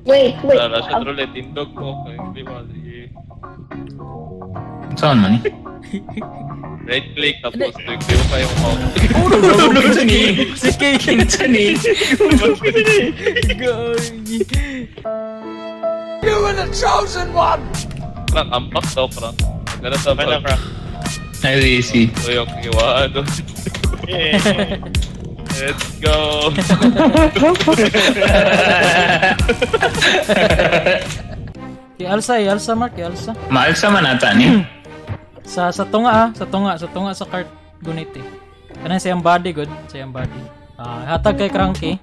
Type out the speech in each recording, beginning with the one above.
Wait. Wala siya trulit, tindog mo. Hindi mo, sige. Saan man eh? Right click, tapos nag-view pa yung mouse. Si Kane. You were the chosen one! Frank, ampak daw, Frank. Ganun sa Frank. Ay, easy. So yung iwaan doon. Let's go! Alsa Mark, Alsa. Maalsa man ata ni. Sa tunga sa cart gunit eh. Kanang siyang body good, siyang body. Hatag kay Cranky.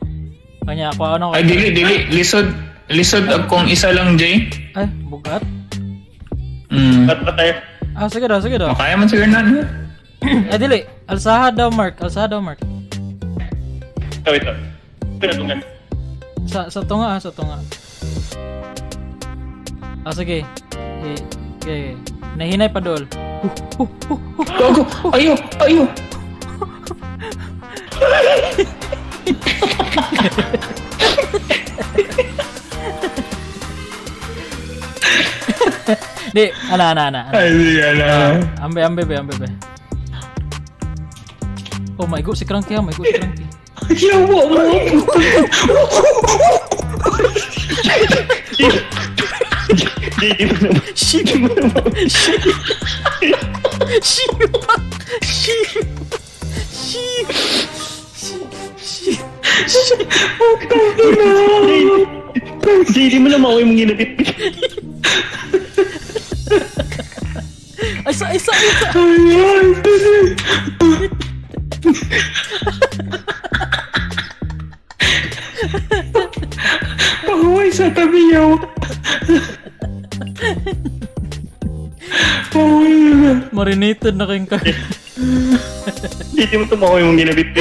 Kanya ako ano Ay, dili. Lisod akong isa lang, Jay. Ay, bugat. Ba't ba tayo? Sige daw. Makaya man siguro na. Ay, dili. Alsaha daw, Mark. Ito. Pinatungan. Sa tunga. Sige. Okay. Nahinay pa dol. Gogo! Ayo! Di, ana. Ay, ala. Ambe. Oh my god, si Cranky. Yawa mo! Hindi mo naman. Hindi mo naman ako yung ginapit. Isa. Pahuway sa tabi yaw. Marinated na kayong Hindi mo tumawa yung ginapit.